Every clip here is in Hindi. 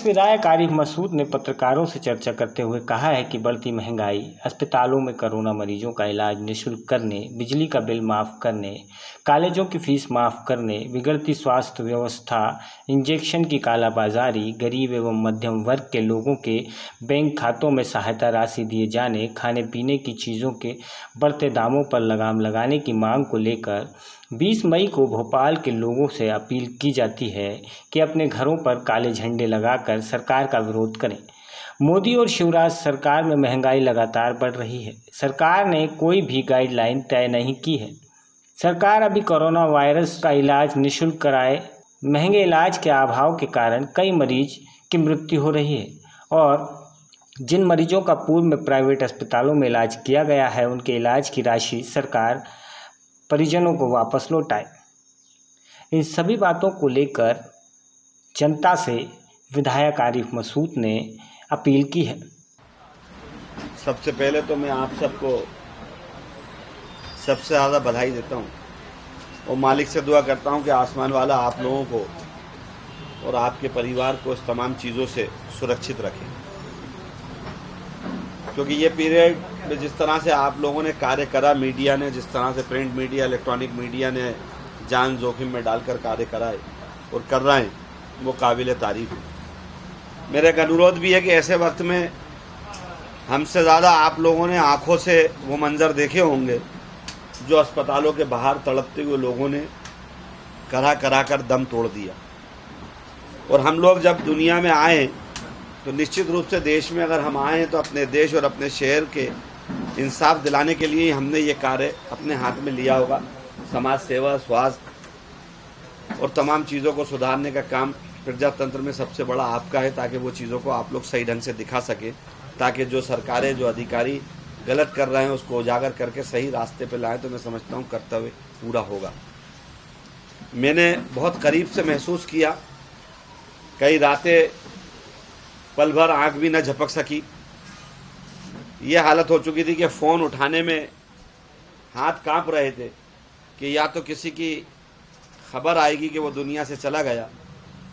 विधायक आरिफ मसूद ने पत्रकारों से चर्चा करते हुए कहा है कि बढ़ती महंगाई, अस्पतालों में कोरोना मरीजों का इलाज निःशुल्क करने, बिजली का बिल माफ़ करने, कॉलेजों की फीस माफ़ करने, बिगड़ती स्वास्थ्य व्यवस्था, इंजेक्शन की कालाबाजारी, गरीब एवं मध्यम वर्ग के लोगों के बैंक खातों में सहायता राशि दिए जाने, खाने पीने की चीज़ों के बढ़ते दामों पर लगाम लगाने की मांग को लेकर 20 मई को भोपाल के लोगों से अपील की जाती है कि अपने घरों पर काले झंडे लगाकर सरकार का विरोध करें। मोदी और शिवराज सरकार में महंगाई लगातार बढ़ रही है। सरकार ने कोई भी गाइडलाइन तय नहीं की है। सरकार अभी कोरोना वायरस का इलाज निःशुल्क कराए। महंगे इलाज के अभाव के कारण कई मरीज की मृत्यु हो रही है और जिन मरीजों का पूर्व में प्राइवेट अस्पतालों में इलाज किया गया है, उनके इलाज की राशि सरकार परिजनों को वापस लौटाए। इन सभी बातों को लेकर जनता से विधायक आरिफ मसूद ने अपील की है। सबसे पहले तो मैं आप सबको सबसे ज़्यादा बधाई देता हूँ और मालिक से दुआ करता हूँ कि आसमान वाला आप लोगों को और आपके परिवार को इस तमाम चीज़ों से सुरक्षित रखें, क्योंकि ये पीरियड में जिस तरह से आप लोगों ने कार्य करा, मीडिया ने जिस तरह से, प्रिंट मीडिया, इलेक्ट्रॉनिक मीडिया ने जान जोखिम में डालकर कार्य कराए और कर रहे हैं, वो काबिल तारीफ है। मेरा एक अनुरोध भी है कि ऐसे वक्त में हमसे ज़्यादा आप लोगों ने आंखों से वो मंज़र देखे होंगे जो अस्पतालों के बाहर तड़पते हुए लोगों ने करा करा कर दम तोड़ दिया। और हम लोग जब दुनिया में आए तो निश्चित रूप से देश में अगर हम आए हैं तो अपने देश और अपने शहर के इंसाफ दिलाने के लिए हमने ये कार्य अपने हाथ में लिया होगा। समाज सेवा, स्वास्थ्य और तमाम चीज़ों को सुधारने का काम प्रजातंत्र में सबसे बड़ा आपका है, ताकि वो चीज़ों को आप लोग सही ढंग से दिखा सकें, ताकि जो सरकारें, जो अधिकारी गलत कर रहे हैं उसको उजागर करके सही रास्ते पे लाएं। तो मैं समझता हूँ कर्तव्य पूरा होगा। मैंने बहुत करीब से महसूस किया, कई रातें पल भर आँख भी न झपक सकी। ये हालत हो चुकी थी कि फ़ोन उठाने में हाथ कांप रहे थे कि या तो किसी की खबर आएगी कि वो दुनिया से चला गया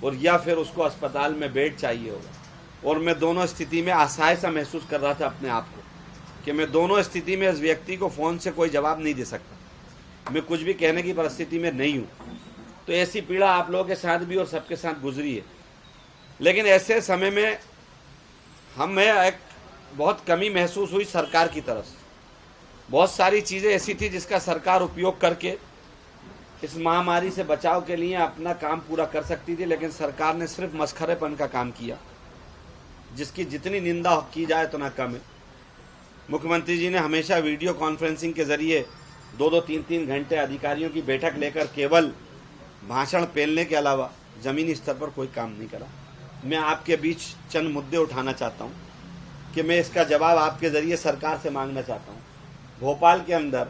और या फिर उसको अस्पताल में बेड चाहिए होगा। और मैं दोनों स्थिति में असहाय सा महसूस कर रहा था अपने आप को कि मैं दोनों स्थिति में इस व्यक्ति को फ़ोन से कोई जवाब नहीं दे सकता, मैं कुछ भी कहने की परिस्थिति में नहीं हूँ। तो ऐसी पीड़ा आप लोगों के साथ भी और सबके साथ गुजरी है। लेकिन ऐसे समय में हमें एक बहुत कमी महसूस हुई सरकार की तरफ से। बहुत सारी चीज़ें ऐसी थी जिसका सरकार उपयोग करके इस महामारी से बचाव के लिए अपना काम पूरा कर सकती थी, लेकिन सरकार ने सिर्फ मस्खरेपन का काम किया, जिसकी जितनी निंदा की जाए तो ना कम है। मुख्यमंत्री जी ने हमेशा वीडियो कॉन्फ्रेंसिंग के जरिए 2-2, 3-3 घंटे अधिकारियों की बैठक लेकर केवल भाषण पेलने के अलावा ज़मीनी स्तर पर कोई काम नहीं करा। मैं आपके बीच चंद मुद्दे उठाना चाहता हूँ कि मैं इसका जवाब आपके ज़रिए सरकार से मांगना चाहता हूँ। भोपाल के अंदर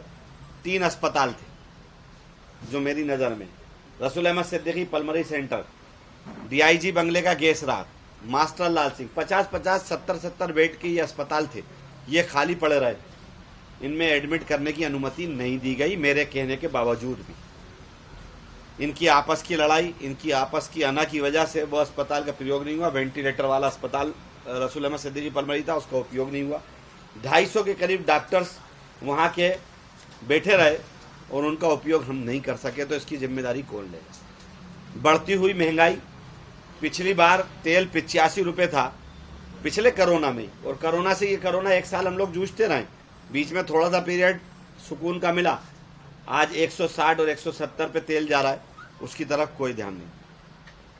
3 अस्पताल थे जो मेरी नज़र में, Rasul Ahmad Siddiqui pulmonary centre, DIG बंगले का गैस रात, मास्टर लाल सिंह, 50-50, 70-70 बेड के ये अस्पताल थे। ये खाली पड़े रहे, इनमें एडमिट करने की अनुमति नहीं दी गई मेरे कहने के बावजूद भी। इनकी आपस की लड़ाई, इनकी आपस की अना की वजह से वो अस्पताल का प्रयोग नहीं हुआ। वेंटिलेटर वाला अस्पताल रसूल अहमद सिद्दीकी पल्मोनरी था, उसका उपयोग नहीं हुआ। 250 के करीब डॉक्टर्स वहाँ के बैठे रहे और उनका उपयोग हम नहीं कर सके। तो इसकी जिम्मेदारी कौन लेगा? बढ़ती हुई महंगाई, पिछली बार तेल 85 रुपये था पिछले कोरोना में, और कोरोना से ये कोरोना 1 साल हम लोग जूझते रहे, बीच में थोड़ा सा पीरियड सुकून का मिला। आज 160 और 170 पे तेल जा रहा है, उसकी तरफ कोई ध्यान नहीं।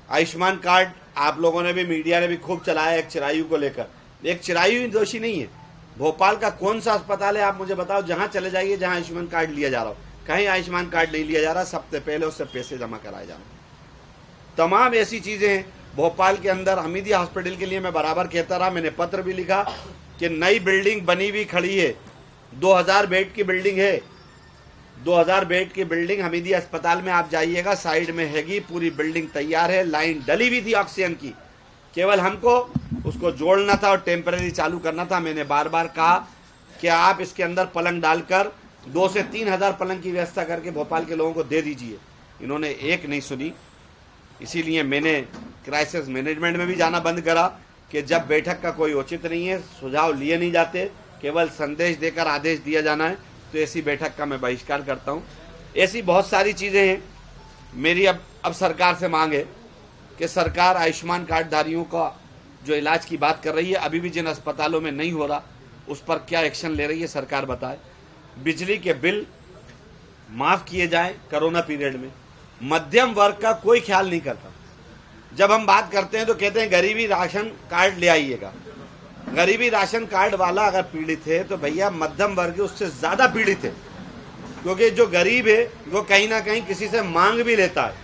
आयुष्मान कार्ड आप लोगों ने भी, मीडिया ने भी खूब चलाया एक चिरायु को लेकर। एक चिरायु ही दोषी नहीं है। भोपाल का कौन सा अस्पताल है आप मुझे बताओ, जहां चले जाइए जहां आयुष्मान कार्ड लिया जा रहा हो? कहीं आयुष्मान कार्ड नहीं लिया जा रहा, सबसे पहले उससे पैसे जमा कराए जा रहे हैं। तमाम ऐसी चीज़ें हैं भोपाल के अंदर। हमीदिया हॉस्पिटल के लिए मैं बराबर कहता रहा, मैंने पत्र भी लिखा कि नई बिल्डिंग बनी हुई खड़ी है, 2000 बेड की बिल्डिंग है, 2000 बेड की बिल्डिंग हमीदिया अस्पताल में आप जाइएगा, साइड में हैगी, पूरी बिल्डिंग तैयार है, लाइन डली हुई थी ऑक्सीजन की, केवल हमको उसको जोड़ना था और टेम्परेरी चालू करना था। मैंने बार बार कहा कि आप इसके अंदर पलंग डालकर 2 से 3 हज़ार पलंग की व्यवस्था करके भोपाल के लोगों को दे दीजिए। इन्होंने एक नहीं सुनी, इसीलिए मैंने क्राइसिस मैनेजमेंट में भी जाना बंद करा कि जब बैठक का कोई औचित्य नहीं है, सुझाव लिए नहीं जाते, केवल संदेश देकर आदेश दिया जाना है, तो ऐसी बैठक का मैं बहिष्कार करता हूँ। ऐसी बहुत सारी चीज़ें हैं। मेरी अब सरकार से मांग है कि सरकार आयुष्मान कार्डधारियों का जो इलाज की बात कर रही है, अभी भी जिन अस्पतालों में नहीं हो रहा उस पर क्या एक्शन ले रही है सरकार बताए। बिजली के बिल माफ़ किए जाएं कोरोना पीरियड में। मध्यम वर्ग का कोई ख्याल नहीं करता। जब हम बात करते हैं तो कहते हैं गरीबी राशन कार्ड ले आइएगा। गरीबी राशन कार्ड वाला अगर पीड़ित है तो भैया मध्यम वर्ग उससे ज़्यादा पीड़ित है, क्योंकि जो गरीब है वो कहीं ना कहीं किसी से मांग भी लेता है,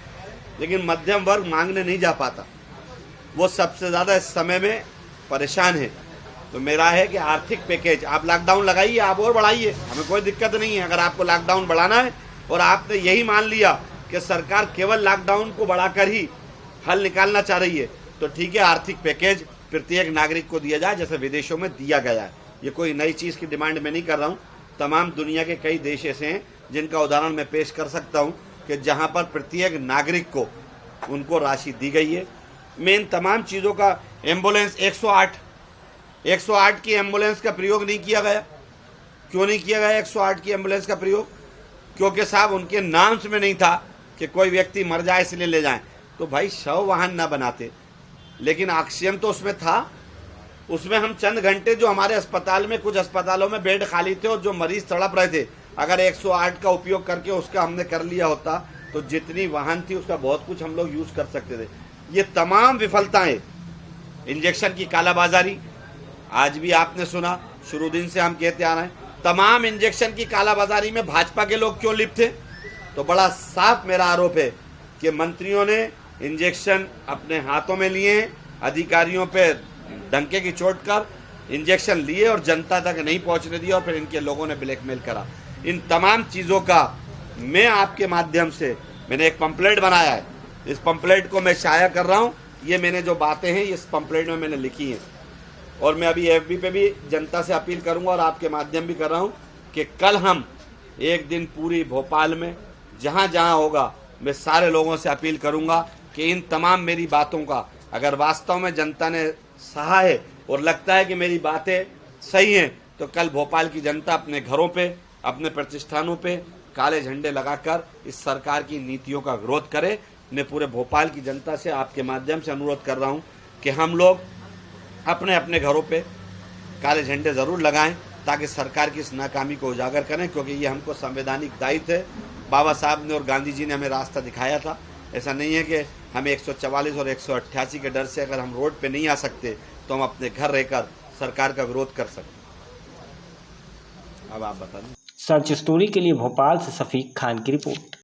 लेकिन मध्यम वर्ग मांगने नहीं जा पाता। वो सबसे ज़्यादा इस समय में परेशान है। तो मेरा है कि आर्थिक पैकेज आप लॉकडाउन लगाइए, आप और बढ़ाइए, हमें कोई दिक्कत नहीं है। अगर आपको लॉकडाउन बढ़ाना है और आपने यही मान लिया कि सरकार केवल लॉकडाउन को बढ़ाकर ही हल निकालना चाह रही है, तो ठीक है, आर्थिक पैकेज प्रत्येक नागरिक को दिया जाए जैसे विदेशों में दिया गया है। ये कोई नई चीज़ की डिमांड मैं नहीं कर रहा हूँ। तमाम दुनिया के कई देश ऐसे हैं जिनका उदाहरण मैं पेश कर सकता हूँ कि जहाँ पर प्रत्येक नागरिक को उनको राशि दी गई है। मैं इन तमाम चीज़ों का एम्बुलेंस 108 की एम्बुलेंस का प्रयोग नहीं किया गया। क्यों नहीं किया गया 108 की एम्बुलेंस का प्रयोग? क्योंकि साहब उनके नाम में नहीं था कि कोई व्यक्ति मर जाए इसलिए ले जाएं। तो भाई शव वाहन ना बनाते, लेकिन ऑक्सीजन तो उसमें था। उसमें हम चंद घंटे जो हमारे अस्पताल में, कुछ अस्पतालों में बेड खाली थे और जो मरीज तड़प रहे थे, अगर 108 का उपयोग करके उसका हमने कर लिया होता तो जितनी वाहन थी उसका बहुत कुछ हम लोग यूज़ कर सकते थे। ये तमाम विफलताएं, इंजेक्शन की कालाबाजारी, आज भी आपने सुना, शुरू दिन से हम कहते आ रहे हैं, तमाम इंजेक्शन की कालाबाजारी में भाजपा के लोग क्यों लिप्त थे? तो बड़ा साफ मेरा आरोप है कि मंत्रियों ने इंजेक्शन अपने हाथों में लिए हैं, अधिकारियों पे डंके की चोट कर इंजेक्शन लिए और जनता तक नहीं पहुंचने दिया, और फिर इनके लोगों ने ब्लैकमेल करा। इन तमाम चीज़ों का मैं आपके माध्यम से, मैंने एक पंपलेट बनाया है, इस पंपलेट को मैं शाया कर रहा हूँ। ये मैंने जो बातें हैं इस पंपलेट में मैंने लिखी हैं, और मैं अभी FB पे भी जनता से अपील करूंगा और आपके माध्यम भी कर रहा हूं कि कल हम एक दिन पूरी भोपाल में जहां जहां होगा, मैं सारे लोगों से अपील करूंगा कि इन तमाम मेरी बातों का अगर वास्तव में जनता ने सहा है और लगता है कि मेरी बातें सही हैं, तो कल भोपाल की जनता अपने घरों पे, अपने प्रतिष्ठानों पे काले झंडे लगाकर इस सरकार की नीतियों का विरोध करे। मैं पूरे भोपाल की जनता से आपके माध्यम से अनुरोध कर रहा हूँ कि हम लोग अपने अपने घरों पे काले झंडे ज़रूर लगाएं, ताकि सरकार की इस नाकामी को उजागर करें, क्योंकि ये हमको संवैधानिक दायित्व है। बाबा साहब ने और गांधी जी ने हमें रास्ता दिखाया था। ऐसा नहीं है कि हमें 144 और 188 के डर से अगर हम रोड पे नहीं आ सकते तो हम अपने घर रहकर सरकार का विरोध कर सकते। अब आप बता दें। सर्च स्टोरी के लिए भोपाल से शफीक खान की रिपोर्ट।